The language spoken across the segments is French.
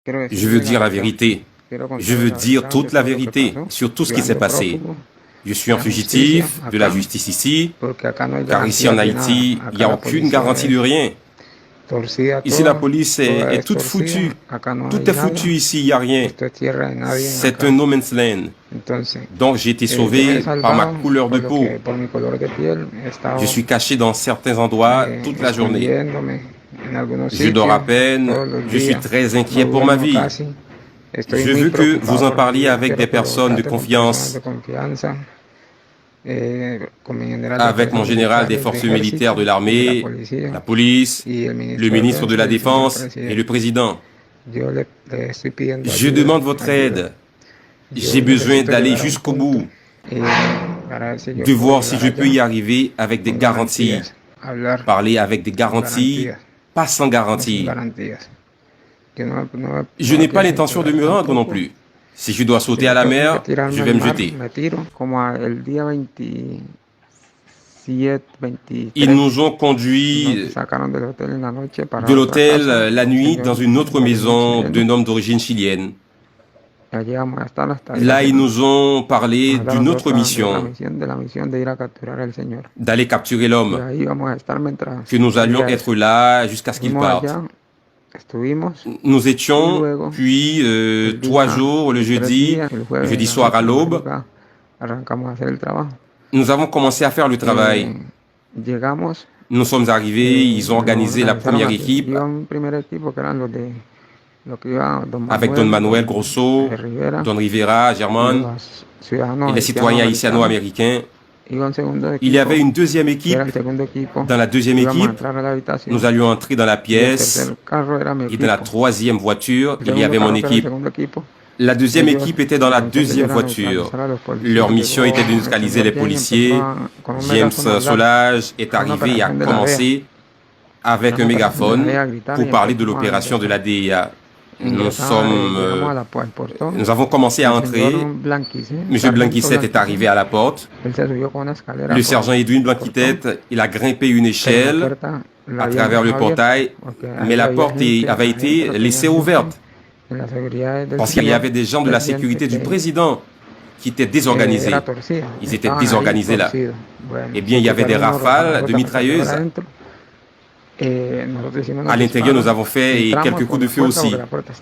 Je veux dire la vérité. Je veux dire toute la vérité sur tout ce qui s'est passé. Je suis un fugitif de la justice ici, car ici en Haïti, il n'y a aucune garantie de rien. Ici, la police est toute foutue. Tout est foutu ici, il n'y a rien. C'est un no man's land. Donc, j'ai été sauvé par ma couleur de peau. Je suis caché dans certains endroits toute la journée. Je dors à peine. Je suis très inquiet pour ma vie. Je veux que vous en parliez avec des personnes de confiance, avec mon général des forces militaires de l'armée, la police, le ministre de la Défense et le président. Je demande votre aide. J'ai besoin d'aller jusqu'au bout, de voir si je peux y arriver avec des garanties. Parler avec des garanties, pas sans garantie. Je n'ai pas l'intention de me rendre non plus. Si je dois sauter à la mer, je vais me jeter. Ils nous ont conduits de l'hôtel la nuit dans une autre maison d'un homme d'origine chilienne. Là, ils nous ont parlé d'une autre mission, d'aller capturer l'homme, que nous allions être là jusqu'à ce qu'il parte. Nous étions, puis 3 jours, le jeudi soir à l'aube, nous avons commencé à faire le travail. Nous sommes arrivés, ils ont organisé la première équipe avec Don Manuel Grosso, Don Rivera, Germán et les citoyens haïtiano-américains. Il y avait une deuxième équipe. Dans la deuxième équipe, nous allions entrer dans la pièce et dans la troisième voiture, il y avait mon équipe. La deuxième équipe était dans la deuxième voiture. Leur mission était de neutraliser les policiers. James Solage est arrivé et a commencé avec un mégaphone pour parler de l'opération de la DEA. Nous avons commencé à entrer. M. Blanquisset est arrivé à la porte. Le sergent Edwin Blanquisset, il a grimpé une échelle à travers le portail, mais la porte avait été laissée ouverte parce qu'il y avait des gens de la sécurité du président qui étaient désorganisés. Ils étaient désorganisés là. Eh bien, il y avait des rafales de mitrailleuses. À l'intérieur, nous avons fait quelques coups de feu aussi.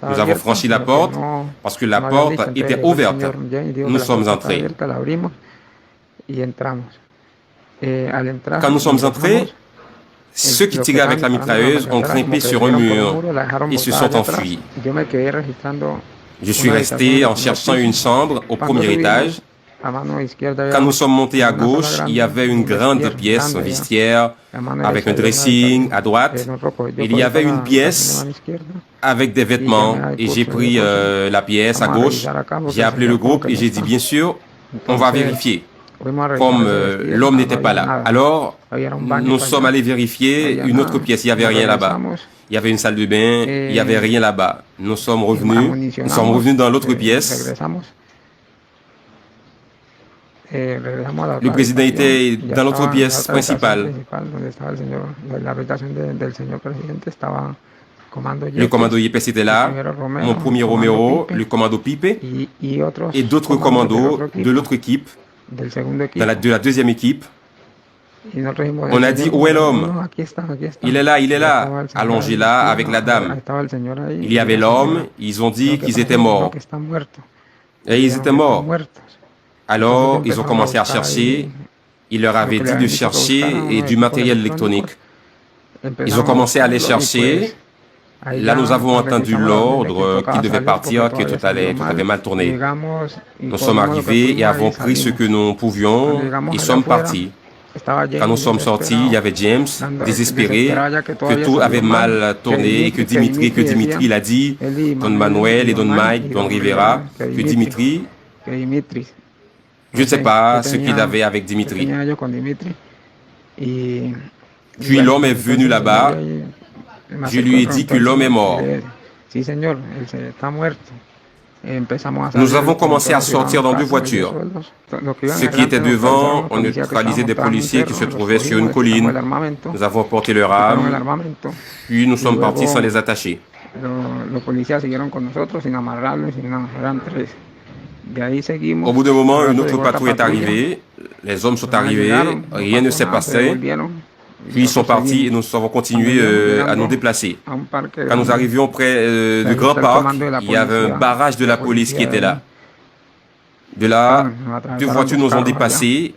Nous avons franchi la porte parce que la porte était ouverte. Nous sommes entrés. Quand nous sommes entrés, ceux qui tiraient avec la mitrailleuse ont grimpé sur un mur et se sont enfuis. Je suis resté en cherchant une chambre au premier étage. Quand nous sommes montés à gauche, il y avait une grande pièce, un vestiaire, avec un dressing à droite. Il y avait une pièce avec des vêtements et j'ai pris la pièce à gauche. J'ai appelé le groupe et j'ai dit, bien sûr, on va vérifier. Comme l'homme n'était pas là. Alors, nous sommes allés vérifier une autre pièce. Il n'y avait rien là-bas. Il y avait une salle de bain, il n'y avait rien là-bas. Nous sommes revenus dans l'autre pièce. Le président était dans l'autre pièce principale. Le commando Yepes était là, mon premier Romero, le commando Pipe et d'autres commandos de l'autre équipe, de la deuxième équipe. On a dit, où est l'homme? Il est là, allongé là avec la dame. Il y avait l'homme, ils ont dit qu'ils étaient morts. Et ils étaient morts. Alors, ils ont commencé à chercher. Il leur avait dit de chercher et du matériel électronique. Ils ont commencé à aller chercher. Là, nous avons entendu l'ordre qui devait partir, que tout avait mal tourné. Nous sommes arrivés et avons pris ce que nous pouvions et sommes partis. Quand nous sommes sortis, il y avait James, désespéré, que tout avait mal tourné, que Dimitri il a dit, Don Manuel et Don Mike, Don Rivera, que Dimitri, je ne sais pas ce qu'il avait avec Dimitri. Puis l'homme est venu là-bas. Je lui ai dit que l'homme est mort. Nous avons commencé à sortir dans 2 voitures. Ceux qui étaient devant ont neutralisé des policiers qui se trouvaient sur une colline. Nous avons porté leur arme, puis nous sommes partis sans les attacher. Au bout d'un moment, une autre patrouille est arrivée. Les hommes sont arrivés, rien ne s'est passé. Puis ils sont partis et nous avons continué à nous déplacer. Quand nous arrivions près du Grand Parc, il y avait un barrage de la police qui était là. De là, deux voitures nous ont dépassés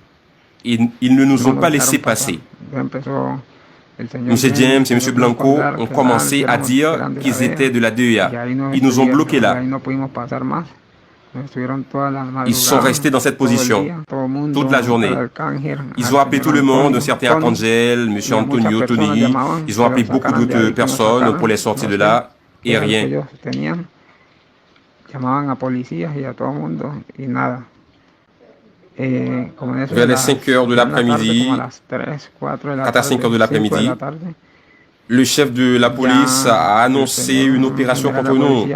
et ils ne nous ont pas laissé passer. M. James et M. Blanco ont commencé à dire qu'ils étaient de la DEA. Ils nous ont bloqués là. Ils sont restés dans cette position toute la journée. Ils ont appelé tout le monde, un certain Arcangel, M. Antonio, Tony. Ils ont appelé beaucoup d'autres personnes pour les sortir de là et rien. Vers les 5 heures de l'après-midi, 4 à 5 heures de l'après-midi, le chef de la police a annoncé une opération contre nous.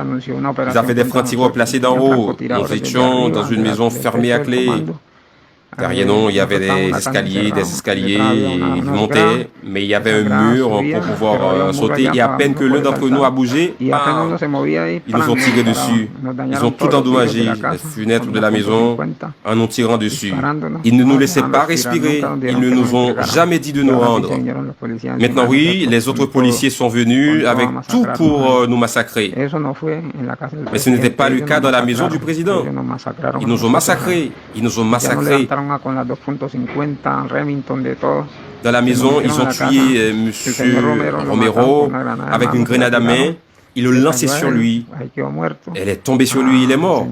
Ils avaient des francs-tireurs placés d'en haut. Nous étions dans une maison fermée à clé. Derrière nous, il y avait des escaliers, ils montaient, mais il y avait un mur pour pouvoir sauter. Et à peine que l'un d'entre nous a bougé, bam, ils nous ont tiré dessus. Ils ont tout endommagé, les fenêtres de la maison, en nous tirant dessus. Ils ne nous laissaient pas respirer. Ils ne nous ont jamais dit de nous rendre. Maintenant, oui, les autres policiers sont venus avec tout pour nous massacrer. Mais ce n'était pas le cas dans la maison du président. Ils nous ont massacrés. Ils nous ont massacrés. Dans la maison, ils ont tué M. Romero avec une grenade à main. Ils le lançaient sur lui. Elle est tombée sur lui, il est mort.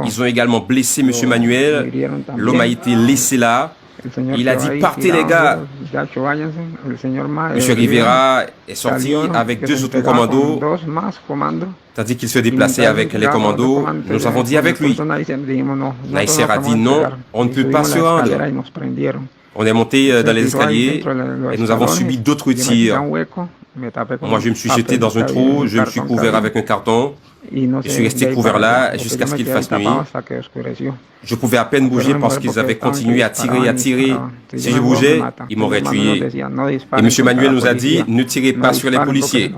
Ils ont également blessé M. Manuel. L'homme a été laissé là. Il a dit, partez les gars. M. Rivera est sorti avec 2 autres commandos. Tandis qu'il se déplaçait avec les commandos, nous avons dit avec lui. L'ASR a dit non, on ne peut pas se rendre. On est monté dans les escaliers et nous avons subi d'autres tirs. Moi, je me suis jeté dans un trou, je me suis couvert avec un carton. Je suis resté couvert là jusqu'à ce qu'il fasse nuit. Je pouvais à peine bouger parce qu'ils avaient continué à tirer et à tirer. Si je bougeais, ils m'auraient tué. Et M. Manuel nous a dit, ne tirez pas sur les policiers,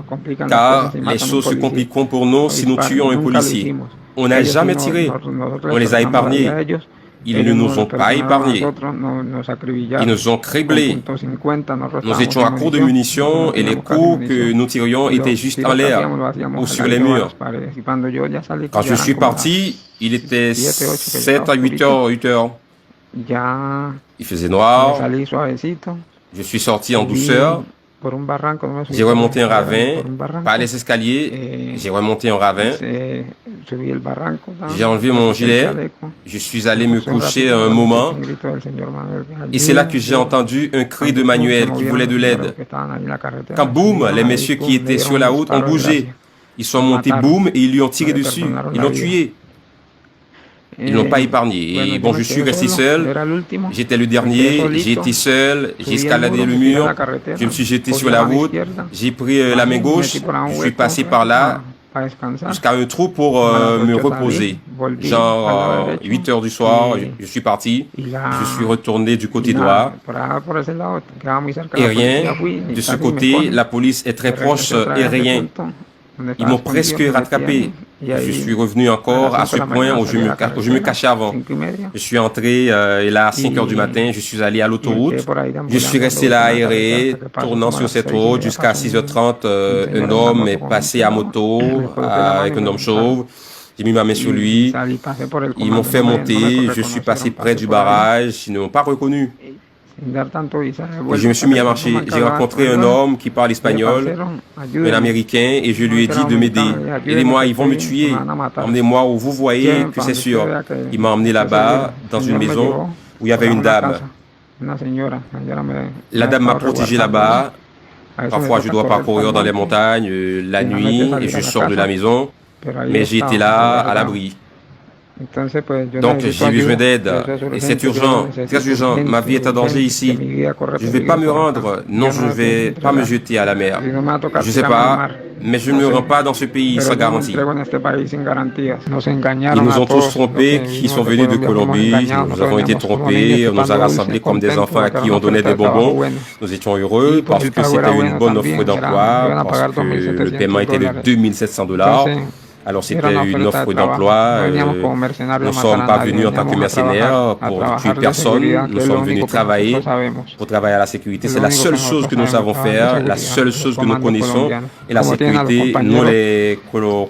car les choses se compliqueront pour nous si nous tuons un policier. On n'a jamais tiré. On les a épargnés. Ils ne nous ont pas épargnés. Ils nous ont criblés. Nous étions à court de munitions et les coups que nous tirions étaient juste en l'air ou sur les murs. Quand je suis parti, il était 7 à 8 heures. Il faisait noir. Je suis sorti en douceur. J'ai remonté un ravin, pas les escaliers, j'ai remonté un ravin. J'ai enlevé mon gilet, je suis allé me coucher un moment. Et c'est là que j'ai entendu un cri de Manuel qui voulait de l'aide. Quand boum, les messieurs qui étaient sur la route ont bougé. Ils sont montés boum et ils lui ont tiré dessus. Ils l'ont tué. Ils n'ont pas épargné. Et bon, je suis resté seul. J'étais le dernier. J'ai été seul. J'ai escaladé le mur. Je me suis jeté sur la route. J'ai pris la main gauche. Je suis passé par là jusqu'à un trou pour me reposer. Genre 8 heures du soir, je suis parti. Je suis retourné du côté droit. Et rien. De ce côté, la police est très proche et rien. Ils m'ont presque rattrapé. Je suis revenu encore à ce point où je me cachais avant. Je suis entré et là à 5 heures du matin, je suis allé à l'autoroute. Je suis resté là aéré, tournant sur cette route jusqu'à 6h30. Un homme est passé à moto avec un homme chauve. J'ai mis ma main sur lui. Ils m'ont fait monter. Je suis passé près du barrage. Ils ne m'ont pas reconnu. Je me suis mis à marcher. J'ai rencontré un homme qui parle espagnol, un Américain, et je lui ai dit de m'aider. Aidez-moi, ils vont me tuer. Emmenez-moi où vous voyez que c'est sûr. Il m'a emmené là-bas, dans une maison, où il y avait une dame. La dame m'a protégé là-bas. Parfois, je dois parcourir dans les montagnes la nuit, et je sors de la maison, mais j'ai été là, à l'abri. Donc j'ai besoin d'aide et c'est urgent, très urgent. Ma vie est en danger ici. Je ne vais pas me rendre. Non, je ne vais pas me jeter à la mer. Je ne sais pas, Mais je ne me rends pas dans ce pays sans garantie. Ils nous ont tous trompés, qui sont venus de Colombie. Nous avons été trompés, on nous a rassemblés comme des enfants à qui on donnait des bonbons. Nous étions heureux parce que c'était une bonne offre d'emploi, parce que le paiement était de $2700. Alors c'était une offre d'emploi. Nous ne sommes pas venus en tant que mercenaires pour tuer personne. Nous sommes venus travailler pour travailler à la sécurité. C'est la seule chose que nous savons faire, la seule chose que nous connaissons. Et la sécurité, nous les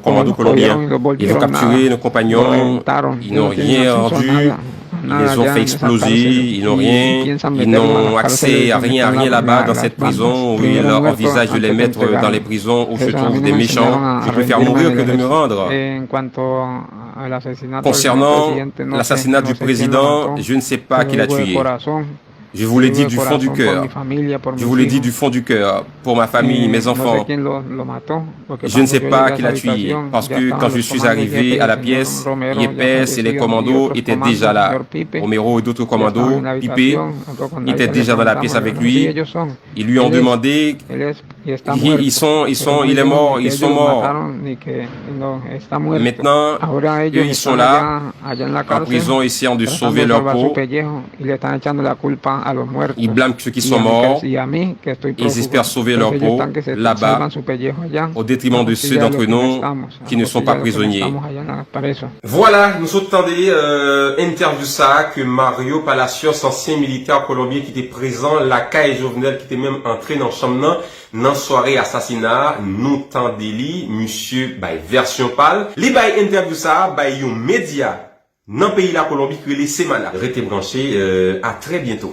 commandos colombiens. Ils ont capturé nos compagnons, ils n'ont rien rendu. Ils les ont fait exploser, ils n'ont rien, ils n'ont accès à rien là-bas dans cette prison où ils envisagent de les mettre dans les prisons où se trouvent des méchants. Je préfère mourir que de me rendre. Concernant l'assassinat du président, je ne sais pas qui l'a tué. Je vous l'ai dit du fond du cœur. Je vous l'ai dit du fond du cœur. Pour ma famille, mes enfants. Je ne sais pas qui l'a tué. Parce que quand je suis arrivé à la pièce, Yepes et les commandos étaient déjà là. Romero et d'autres commandos, Pipe, étaient déjà dans la pièce avec lui. Ils lui ont demandé, il est mort, ils sont morts. Maintenant, eux, ils sont là, en prison, essayant de sauver leur peau. Ils blâment ceux qui sont morts et ils espèrent sauver leur peau là-bas au détriment de ceux d'entre nous qui ne sont pas prisonniers. Voilà, nous attendons interview ça que Mario Palacios, ancien militaire colombien qui était présent, la caille Jovenel qui était même entré dans la chambre dans soirée assassinat, nous tendeli, monsieur, version pâle. Les interview ça, yon média dans le pays de la Colombie qui est les Semana. Restez branchés, à très bientôt.